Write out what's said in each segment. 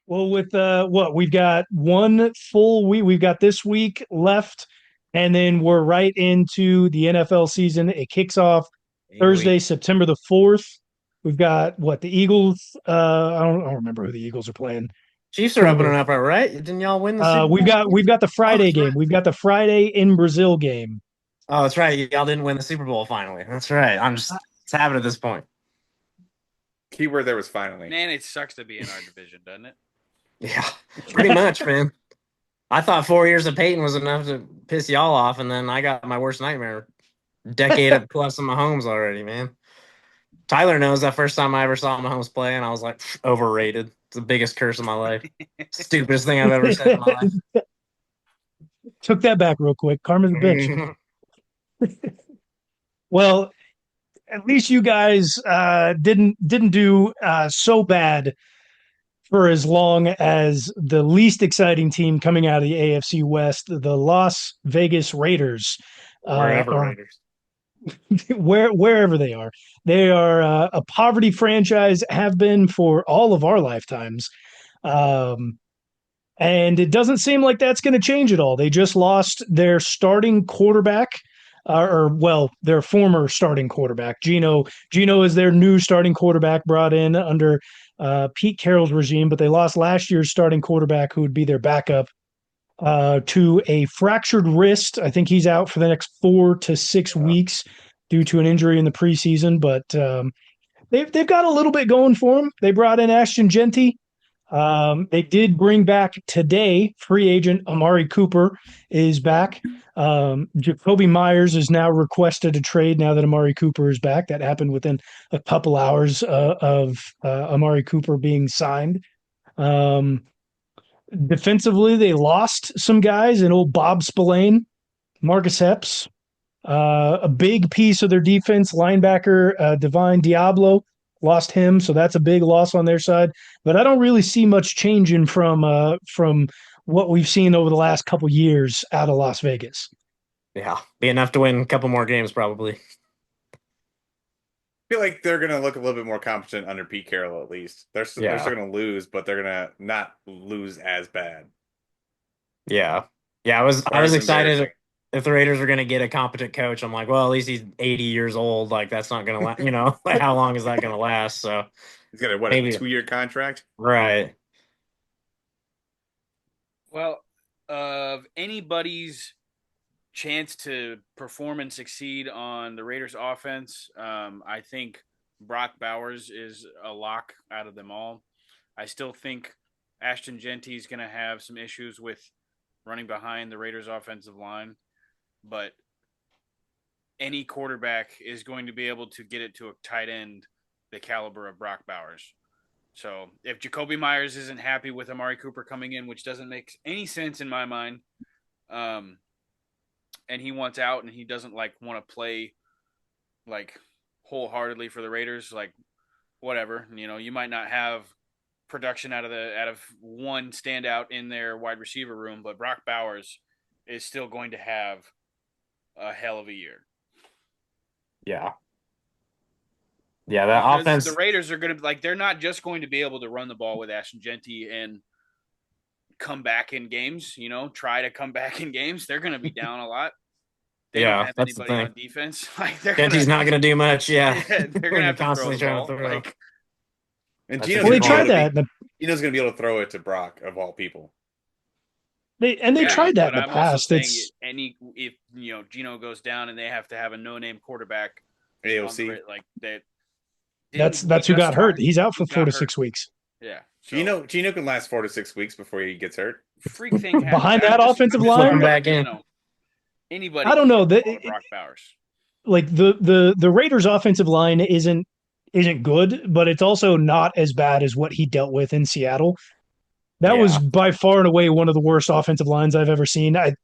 Well, with what we've got one full week, we've got this week left, and then we're right into the NFL season. It kicks off Big Thursday, week. September the 4th. We've got what the Eagles. I don't remember who the Eagles are playing. Chiefs are Can't opening remember. up, all right? Didn't y'all win the Super We've Bowl? got the Oh, Friday that's right. game. We've got the Friday in Brazil game. Oh, that's right. Y'all didn't win the Super Bowl finally. That's right. It's happened at this point. Keyword there was finally. Man, it sucks to be in our division, doesn't it? Yeah, pretty much, man. I thought 4 years of Peyton was enough to piss y'all off, and then I got my worst nightmare. Decade plus of Mahomes already, man. Tyler knows that first time I ever saw Mahomes play, and I was like, overrated. It's the biggest curse of my life. Stupidest thing I've ever said in my life. Took that back real quick. Karma's a bitch. Well, at least you guys didn't do so bad for as long as the least exciting team coming out of the AFC West, the Las Vegas Raiders, Wherever or Raiders. wherever they are. They are a poverty franchise, have been for all of our lifetimes. Um, and it doesn't seem like that's going to change at all. They just lost their starting quarterback, their former starting quarterback. Geno is their new starting quarterback, brought in under Pete Carroll's regime, but they lost last year's starting quarterback, who would be their backup, to a fractured wrist. I think he's out for the next 4 to 6 weeks due to an injury in the preseason. But they've got a little bit going for them. They brought in Ashton Genty. They did bring back today free agent Amari Cooper is back. Jacoby Myers is now requested a trade now that Amari Cooper is back. That happened within a couple hours of Amari Cooper being signed. Um, Defensively, they lost some guys, and old Bob Spillane, Marcus Epps, a big piece of their defense, linebacker Divine Diablo, lost him, so that's a big loss on their side. But I don't really see much changing from what we've seen over the last couple years out of Las Vegas. Yeah, be enough to win a couple more games, probably. I feel like they're gonna look a little bit more competent under Pete Carroll at least. They're Yeah, still gonna lose, but they're gonna not lose as bad. yeah, yeah. I was Or as excited embarrassing. if the Raiders were going to get a competent coach. I'm like, well, at least he's 80 years old. Like that's not going to last. Like how long is that going to last? So He's got a maybe 2-year contract? right. Well, of anybody's chance to perform and succeed on the Raiders offense, I think Brock Bowers is a lock out of them all. I still think Ashton Genty is going to have some issues with running behind the Raiders offensive line, but any quarterback is going to be able to get it to a tight end the caliber of Brock Bowers. So if Jacoby Myers isn't happy with Amari Cooper coming in, which doesn't make any sense in my mind, um, and he wants out and he doesn't like want to play like wholeheartedly for the Raiders, like whatever, you might not have production out of one standout in their wide receiver room, but Brock Bowers is still going to have a hell of a year. Yeah, yeah. That Because the offense. Raiders are going to they're not just going to be able to run the ball with Ashton Genty and come back in games, try to come back in games. They're going to be down a lot. They don't Yeah, have that's the anybody thing. on defense. Like they're Genty's gonna, not going to do much. Yeah, yeah, they're gonna when you're have to throw constantly the trying to ball. throw. Like And That's a Geno's Well, good they gonna be able tried point. to be that. Geno's gonna be able to throw it to Brock of all people. They yeah, tried that but in the I'm also past. saying It's if Geno goes down and they have to have a no-name quarterback on AOC. the like that didn't that's who just got hurt. He's out he for four got to hurt. six weeks. Yeah, so Geno can last 4 to 6 weeks before he gets hurt. freak thing happens. Behind I'm that just I'm offensive just Flip him line, talking. back in. Anybody I don't can know get the that ball to Brock Bowers. like the Raiders offensive line isn't good, but it's also not as bad as what he dealt with in Seattle. That was Yeah, by far and away one of the worst offensive lines I've ever seen. I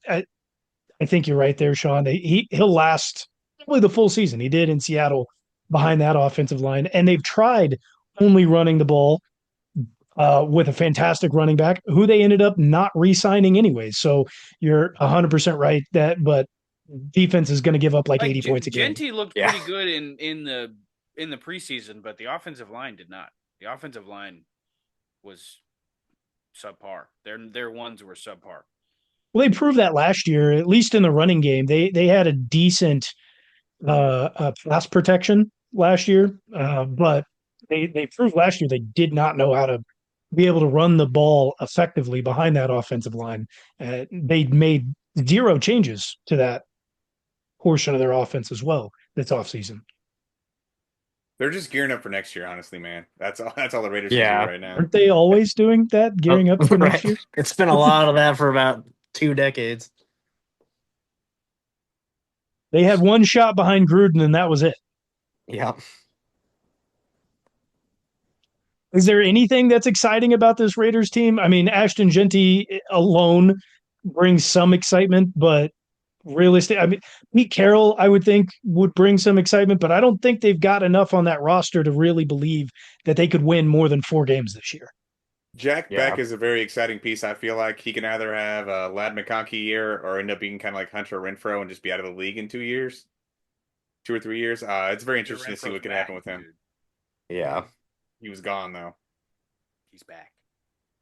think you're right there, Sean. He'll last probably the full season. He did in Seattle behind that offensive line, and they've tried only running the ball with a fantastic running back, who they ended up not re-signing anyways. So you're 100% right but defense is going to give up like Like 80 points a game. Genty looked yeah. pretty good in the preseason, but the offensive line did not. The offensive line was subpar. Their ones were subpar. Well, they proved that last year, at least in the running game. They had a decent pass protection last year, but they proved last year they did not know how to be able to run the ball effectively behind that offensive line. They made zero changes to that portion of their offense as well this offseason. They're just gearing up for next year, honestly, man. That's all. That's all the Raiders can do Yeah. right now. Aren't they always doing that, gearing up for next Right. year? It's been a lot of that for about 2 decades. They had one shot behind Gruden, and that was it. Yeah. Is there anything that's exciting about this Raiders team? I mean, Ashton Genty alone brings some excitement, but realistic. I mean, Pete Carroll, I would think, would bring some excitement, but I don't think they've got enough on that roster to really believe that they could win more than 4 games this year. Jack Yeah. Beck is a very exciting piece. I feel like he can either have a Lad McConkey year or end up being kind of like Hunter Renfro and just be out of the league in 2 years, 2 or 3 years. It's very interesting to see what can happen with him. Dude. Yeah. He was gone though. He's back.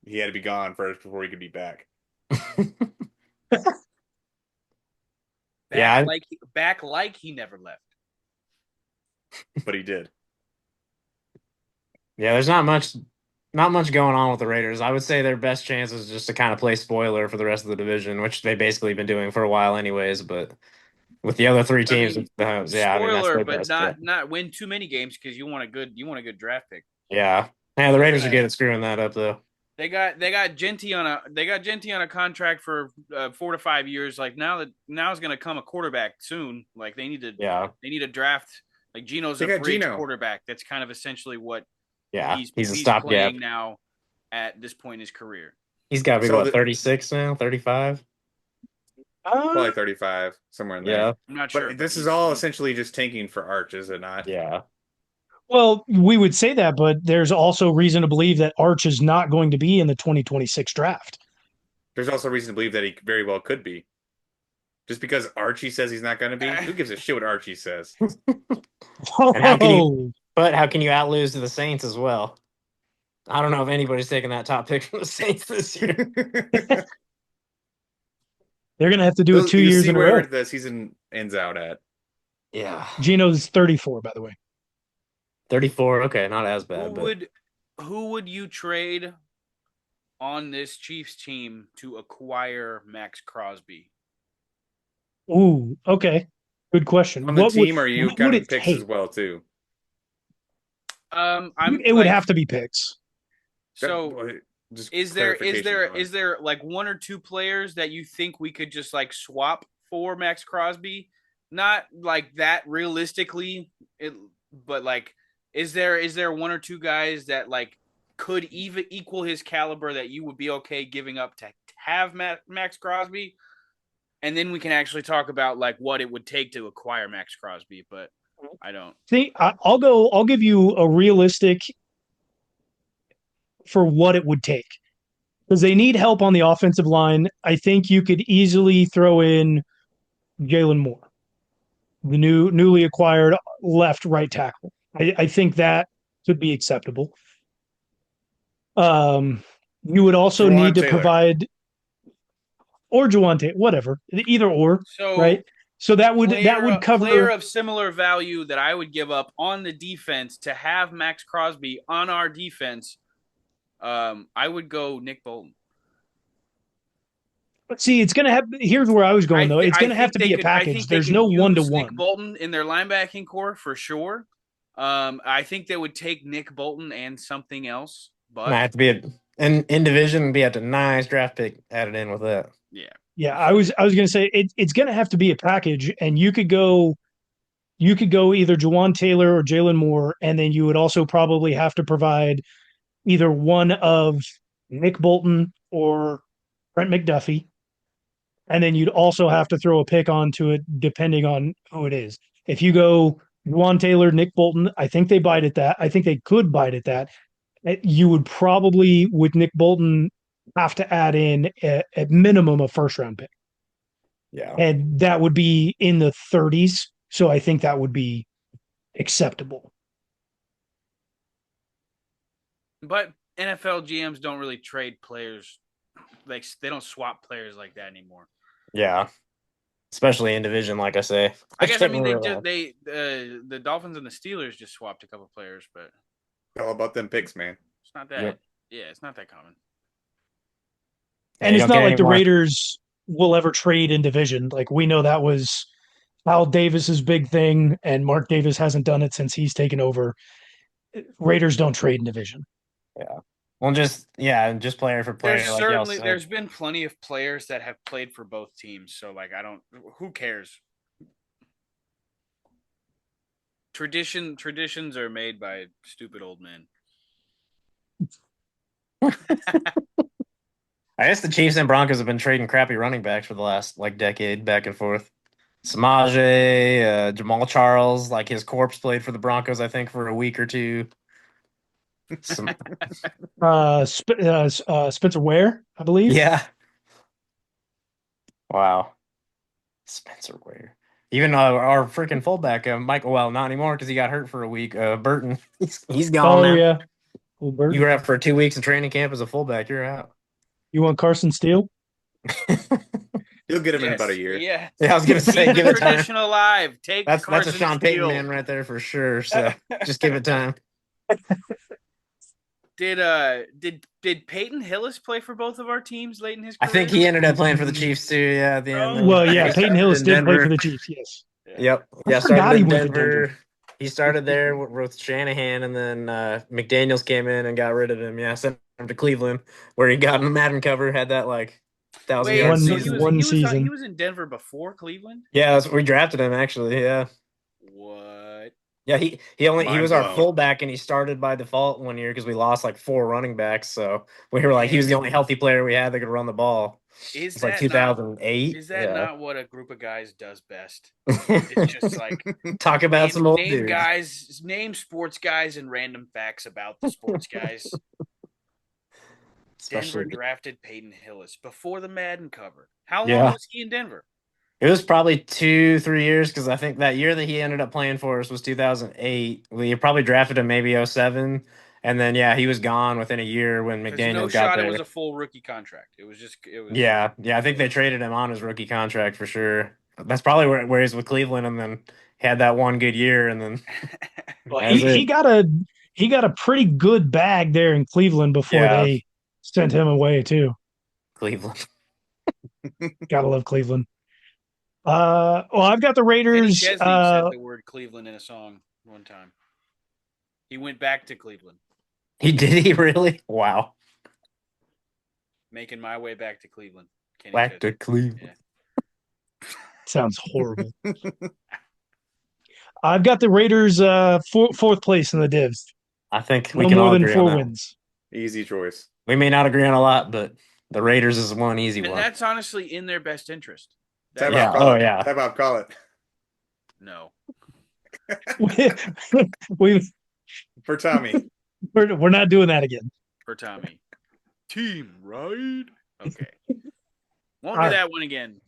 He had to be gone first before he could be back. Yeah. Back like he never left. But he did. Yeah, there's not much going on with the Raiders. I would say their best chance is just to kind of play spoiler for the rest of the division, which they've basically been doing for a while anyways, but with the other 3 teams, that's Spoiler, their but best bet. not win too many games because you want a good draft pick. Yeah. Yeah, the Raiders are good at screwing that up though. They got Genty on a contract for 4 to 5 years. Like now is going to come a quarterback soon. Like they need to draft. Like Geno's a bridge quarterback. That's kind of essentially what he's a stopgap now at this point in his career. He's got to be 36 now, 35. Probably 35, somewhere in there. Yeah, I'm not sure. But this is all essentially just tanking for Arch, is it not? Yeah. Well, we would say that, but there's also reason to believe that Arch is not going to be in the 2026 draft. There's also reason to believe that he very well could be. Just because Archie says he's not going to be, who gives a shit what Archie says? And how can you out-lose to the Saints as well? I don't know if anybody's taking that top pick from the Saints this year. They're going to have to do it 2 years in a row. The season ends out at. Yeah. Geno's 34, by the way. 34. Okay, not as bad. Who would you trade on this Chiefs team to acquire Max Crosby? Ooh, okay. Good question. On the team, are you counting picks as well too? It would have to be picks. So is there like 1 or 2 players that you think we could just like swap for Max Crosby? Not like that realistically, but like is there 1 or 2 guys that like could even equal his caliber that you would be okay giving up to have Max Crosby? And then we can actually talk about like what it would take to acquire Max Crosby, but I don't think I'll give you a realistic for what it would take, because they need help on the offensive line. I think you could easily throw in Jalen Moore, the newly acquired right tackle. I think that could be acceptable. You would also need to provide, or Juwan, whatever, either or, right? So that would cover player of similar value that I would give up on the defense to have Max Crosby on our defense. I would go Nick Bolton. But see, it's gonna have. Here's where I was going though. It's gonna have to be a package. There's no 1-to-1. Nick Bolton in their linebacking core for sure. I think they would take Nick Bolton and something else, but have to be in division. Be at a nice draft pick added in with that. Yeah. I was gonna say it's gonna have to be a package, and you could go either Juwan Taylor or Jalen Moore, and then you would also probably have to provide either one of Nick Bolton or Brent McDuffie. And then you'd also have to throw a pick onto it depending on who it is. If you go Juwan Taylor, Nick Bolton, I think they bite at that. I think they could bite at that. You would probably, with Nick Bolton, have to add in at minimum a first-round pick. Yeah. And that would be in the 30s. So I think that would be acceptable. But NFL GMs don't really trade players. Like they don't swap players like that anymore. Yeah. Especially in division, like I say. I guess I mean Can't remember the Dolphins and the Steelers just swapped a couple players, but All about them picks, man. it's not that. Yep. Yeah, it's not that common. Yeah, And you it's don't not get like any the more. Raiders will ever trade in division. Like we know that was Al Davis's big thing, and Mark Davis hasn't done it since he's taken over. Raiders don't trade in division. Yeah. Well, just player for player, like y'all said. There's been plenty of players that have played for both teams, so like who cares? Traditions are made by stupid old men. I guess the Chiefs and Broncos have been trading crappy running backs for the last like decade, back and forth. Samaje, Jamal Charles, like his corpse played for the Broncos, I think, for a week or two. Some, Spencer Ware, I believe. yeah. Wow. Spencer Ware. Even our freaking fullback, Michael. Well, not anymore because he got hurt for a week. Burton, he's gone Oh now. yeah. Well, Bert, You were out for 2 weeks in training camp as a fullback. You're out. you want Carson Steele? You'll get him in about a year. Yeah. Yeah, I was gonna say, Keep give the it time. tradition alive. Take That's Carson a Sean Payton Steele. man right there for sure. So just give it time. Did Peyton Hillis play for both of our teams late in his I career? think he ended up playing for the Chiefs too. Yeah, at the end. Oh, Well, yeah, He Peyton started Hillis in did play for Denver. the Chiefs. Yes. Yep. I Yeah, forgot started he in went to Denver. Denver. He started there with Shanahan, and then McDaniels came in and got rid of him. Yeah, sent him to Cleveland, where he got in the Madden cover, had that like 1,000-yard so season. One season. he was in Denver before Cleveland? Yeah, we drafted him actually. Yeah, What? yeah. He Mind was our blown. fullback, and he started by default one year because we lost like 4 running backs. So we were like, he was the only healthy player we had that could run the ball. Is It's like that not 2008. is that Yeah. not what a group of guys does best? It's just like Talk about some old name dudes. guys, name sports guys and random facts about the sports guys. Especially Denver drafted Peyton Hillis before the Madden cover. How long Yeah. was he in Denver? It was probably 2-3 years because I think that year that he ended up playing for us was 2008. We probably drafted him maybe 07. And then, yeah, he was gone within a year when There's McDaniel no got shot there. it was a full rookie contract. It was. Yeah, I think they traded him on his rookie contract for sure. That's probably where he's with Cleveland, and then had that one good year, and then Well, that's he it. got a pretty good bag there in Cleveland before Yeah. they sent him away too. Cleveland. Gotta love Cleveland. Well, I've got the Kenny Raiders. Chesney said the word Cleveland in a song one time. He went back to Cleveland. He really? Wow. Making my way back to Cleveland. Kenny Back Chesney. to Cleveland. Yeah. Sounds horrible. I've got the Raiders fourth place in the divs. I think we No can more all than agree 4 on that. wins. Easy choice. We may not agree on a lot, but the Raiders is one easy And one. that's honestly in their best interest. Time Yeah. out, call Oh, it. yeah. Time out, call it. No. We've For Tommy. we're not doing that again. For Tommy. Team, right? Okay. Won't All do right. that one again.